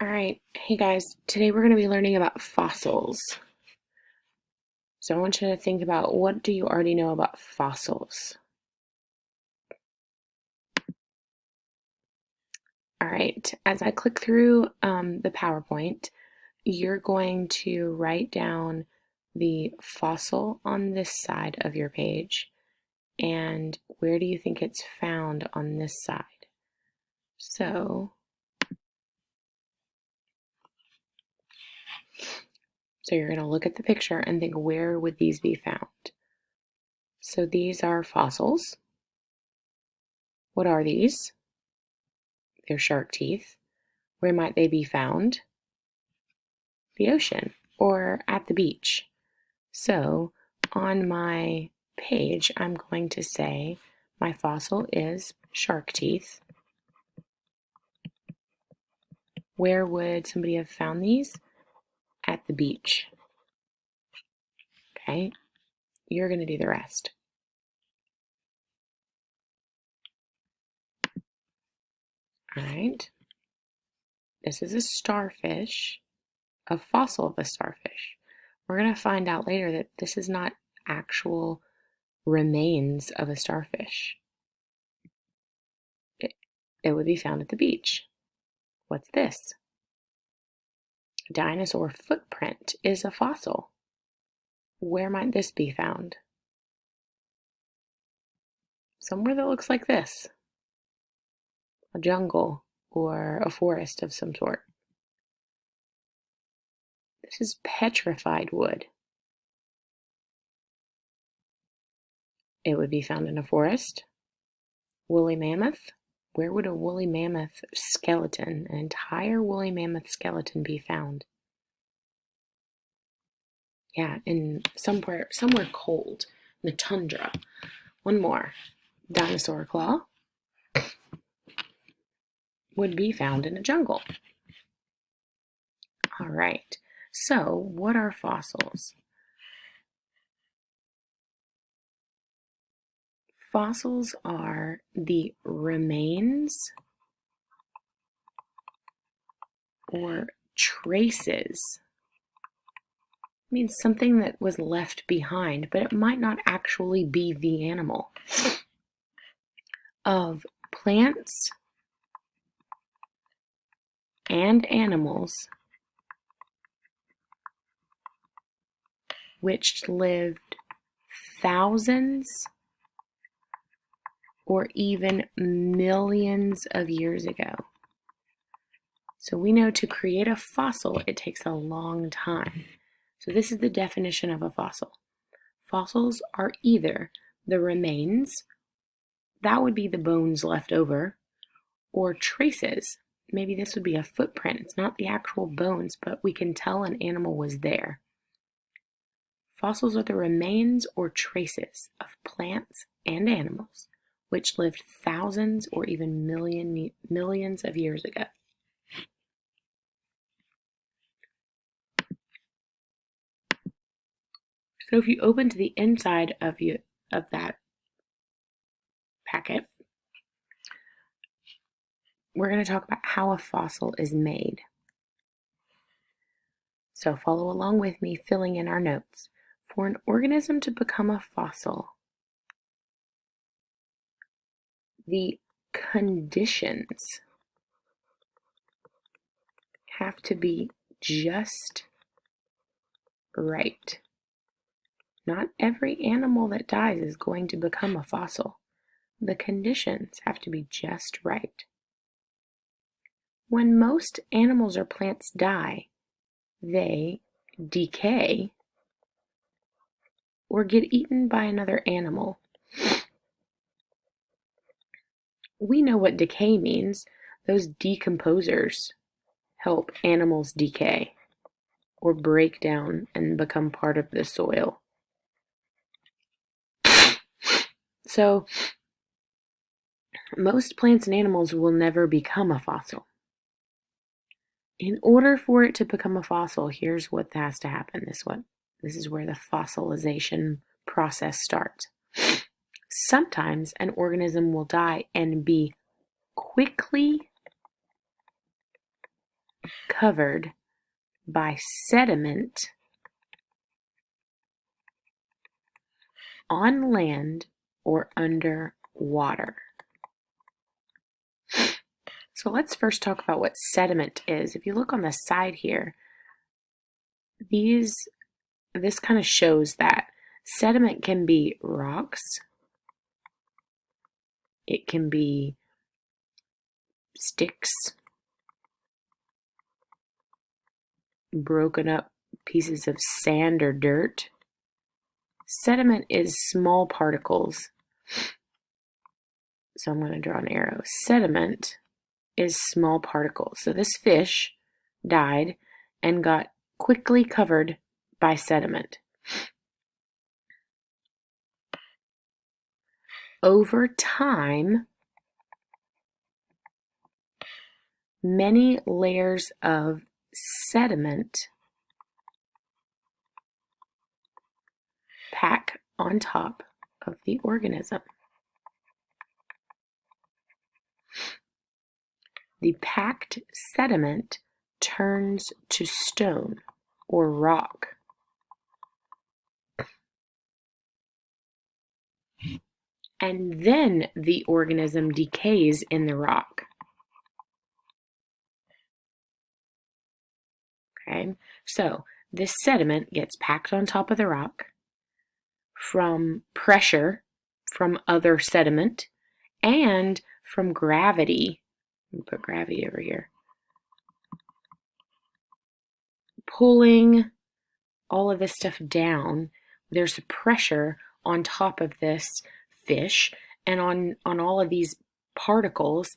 All right, hey guys, today we're going to be learning about fossils. So I want you to think about, what do you already know about fossils? All right, as I click through the PowerPoint, you're going to write down the fossil on this side of your page, and where do you think it's found on this side? So you're going to look at the picture and think, where would these be found? So these are fossils. What are these? They're shark teeth. Where might they be found? The ocean or at the beach. So on my page, I'm going to say my fossil is shark teeth. Where would somebody have found these? At the beach. Okay, you're going to do the rest. All right, this is a starfish, a fossil of a starfish. We're going to find out later that this is not actual remains of a starfish. It would be found at the beach. What's this? A dinosaur footprint is a fossil. Where might this be found? Somewhere that looks like this. A jungle or a forest of some sort. This is petrified wood. It would be found in a forest. Woolly mammoth. Where would a woolly mammoth skeleton, an entire woolly mammoth skeleton, be found? Yeah, in somewhere cold, in the tundra. One more. Dinosaur claw would be found in a jungle. All right, so what are fossils? Fossils are the remains or traces. It means something that was left behind, but it might not actually be the animal. Of plants and animals which lived thousands or even millions of years ago. So we know to create a fossil, it takes a long time. So this is the definition of a fossil. Fossils are either the remains, that would be the bones left over, or traces. Maybe this would be a footprint. It's not the actual bones, but we can tell an animal was there. Fossils are the remains or traces of plants and animals which lived thousands or even millions of years ago. So if you open to the inside of that packet, we're going to talk about how a fossil is made. So follow along with me, filling in our notes. For an organism to become a fossil, the conditions have to be just right. Not every animal that dies is going to become a fossil. The conditions have to be just right. When most animals or plants die, they decay or get eaten by another animal. We know what decay means. Those decomposers help animals decay or break down and become part of the soil. So most plants and animals will never become a fossil. In order for it to become a fossil, here's what has to happen. This is where the fossilization process starts. Sometimes an organism will die and be quickly covered by sediment on land or under water. So let's first talk about what sediment is. If you look on the side here, this kind of shows that sediment can be rocks, it can be sticks, broken up pieces of sand or dirt. Sediment is small particles. So I'm going to draw an arrow. Sediment is small particles. So this fish died and got quickly covered by sediment. Over time, many layers of sediment pack on top of the organism. The packed sediment turns to stone or rock. And then the organism decays in the rock. Okay, so this sediment gets packed on top of the rock from pressure from other sediment and from gravity. Let me put gravity over here. Pulling all of this stuff down, there's a pressure on top of this fish and on all of these particles,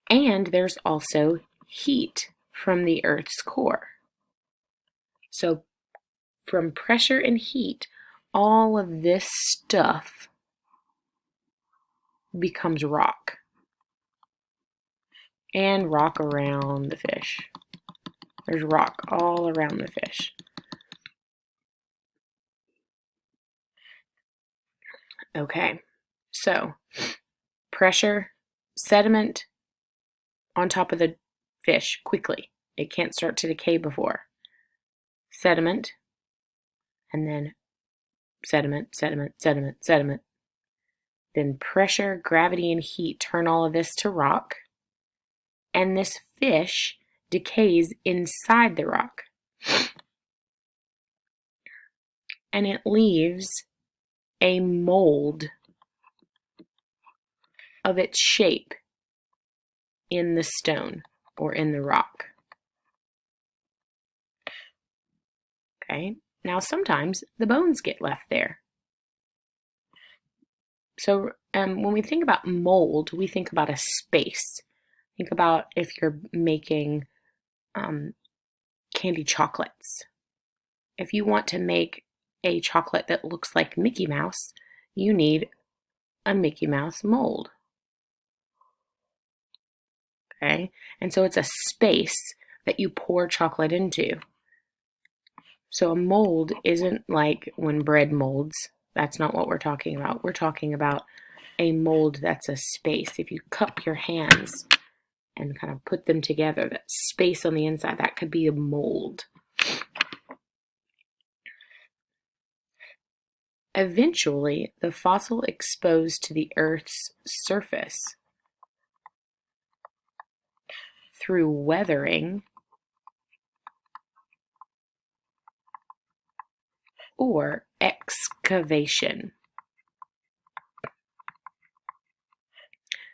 and there's also heat from the Earth's core. So from pressure and heat, all of this stuff becomes rock, and rock around the fish. There's rock all around the fish. Okay, so pressure, sediment on top of the fish quickly. It can't start to decay before. Sediment, and then sediment, sediment, sediment, sediment. Then pressure, gravity, and heat turn all of this to rock, and this fish decays inside the rock. And it leaves a mold of its shape in the stone or in the rock. Okay, now sometimes the bones get left there. So when we think about mold, we think about a space. Think about if you're making candy chocolates. If you want to make a chocolate that looks like Mickey Mouse, you need a Mickey Mouse mold. Okay, and so it's a space that you pour chocolate into. So a mold isn't like when bread molds. That's not what we're talking about. We're talking about a mold that's a space. If you cup your hands and kind of put them together, that space on the inside, that could be a mold. Eventually, the fossil exposed to the Earth's surface through weathering or excavation.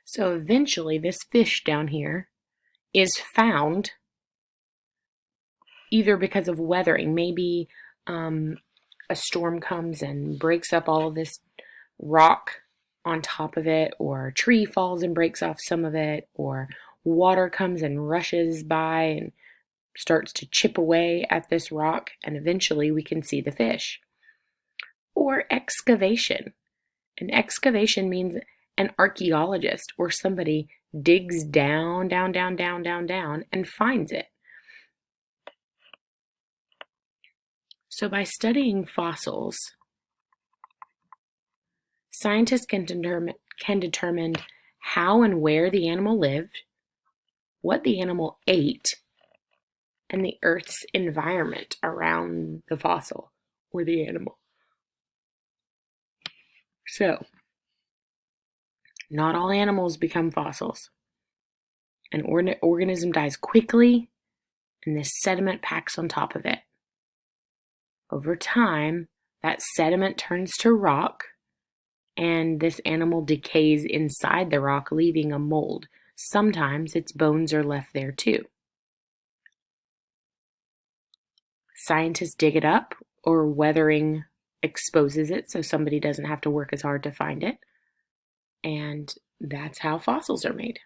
So eventually this fish down here is found either because of weathering. Maybe a storm comes and breaks up all of this rock on top of it, or a tree falls and breaks off some of it, or water comes and rushes by and starts to chip away at this rock, and eventually we can see the fish. Or excavation. An excavation means an archaeologist or somebody digs down, down, down, down, down, down, and finds it. So by studying fossils, scientists can determine how and where the animal lived, what the animal ate, and the Earth's environment around the fossil or the animal. So, not all animals become fossils. An organism dies quickly, and this sediment packs on top of it. Over time, that sediment turns to rock, and this animal decays inside the rock, leaving a mold. Sometimes its bones are left there too. Scientists dig it up, or weathering exposes it so somebody doesn't have to work as hard to find it. And that's how fossils are made.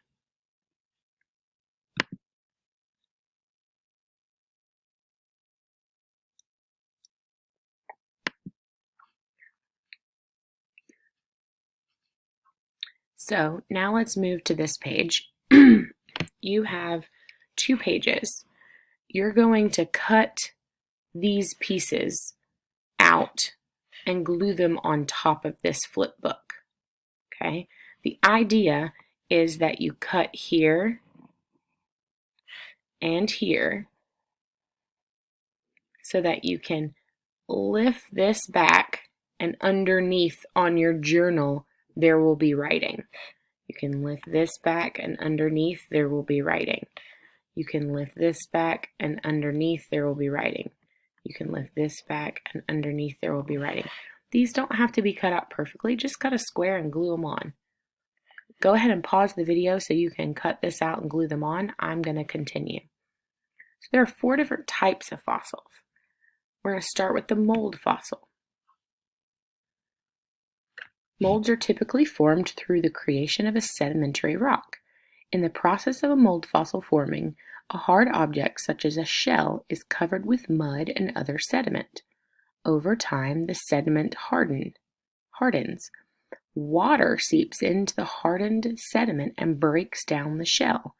So now let's move to this page. You have 2 pages. You're going to cut these pieces out and glue them on top of this flip book. Okay? The idea is that you cut here and here so that you can lift this back, and underneath on your journal there will be writing. You can lift this back, and underneath there will be writing. You can lift this back, and underneath there will be writing. You can lift this back, and underneath there will be writing. These don't have to be cut out perfectly. Just cut a square and glue them on. Go ahead and pause the video so you can cut this out and glue them on. I'm going to continue. So there are 4 different types of fossils. We're going to start with the mold fossil. Molds are typically formed through the creation of a sedimentary rock. In the process of a mold fossil forming, a hard object such as a shell is covered with mud and other sediment. Over time, the sediment hardens. Water seeps into the hardened sediment and breaks down the shell.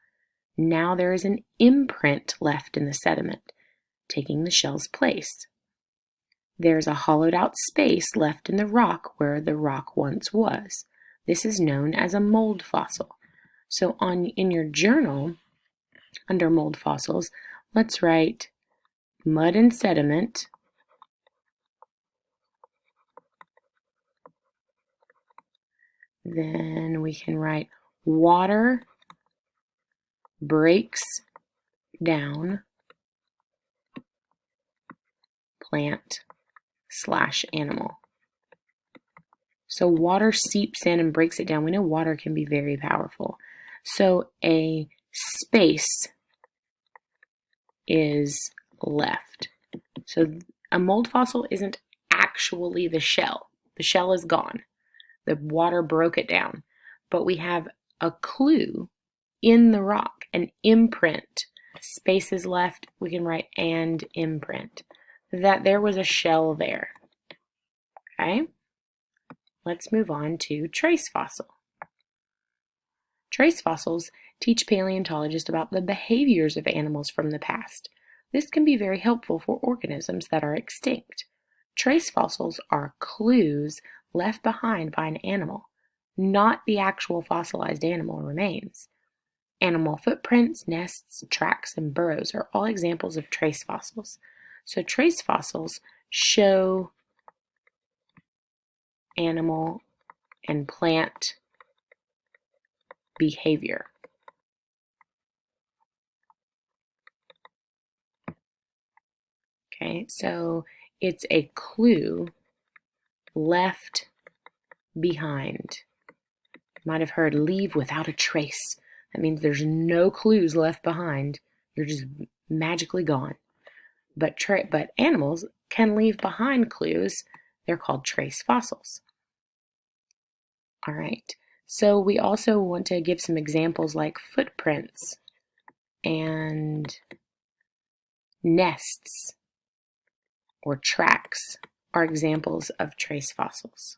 Now there is an imprint left in the sediment, taking the shell's place. There's a hollowed out space left in the rock where the rock once was. This is known as a mold fossil. So in your journal, under mold fossils, let's write mud and sediment. Then we can write water breaks down plant/animal. So water seeps in and breaks it down. We know water can be very powerful. So a space is left. So a mold fossil isn't actually the shell. The shell is gone. The water broke it down. But we have a clue in the rock, an imprint. Space is left. We can write and imprint. That there was a shell there. Okay? Let's move on to trace fossil. Trace fossils teach paleontologists about the behaviors of animals from the past. This can be very helpful for organisms that are extinct. Trace fossils are clues left behind by an animal, not the actual fossilized animal remains. Animal footprints, nests, tracks, and burrows are all examples of trace fossils. So trace fossils show animal and plant behavior. Okay, so it's a clue left behind. You might have heard leave without a trace. That means there's no clues left behind. You're just magically gone. But animals can leave behind clues. They're called trace fossils. All right. So we also want to give some examples like footprints and nests or tracks are examples of trace fossils.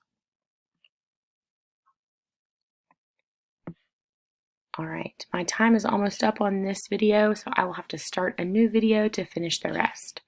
All right, my time is almost up on this video, so I will have to start a new video to finish the rest.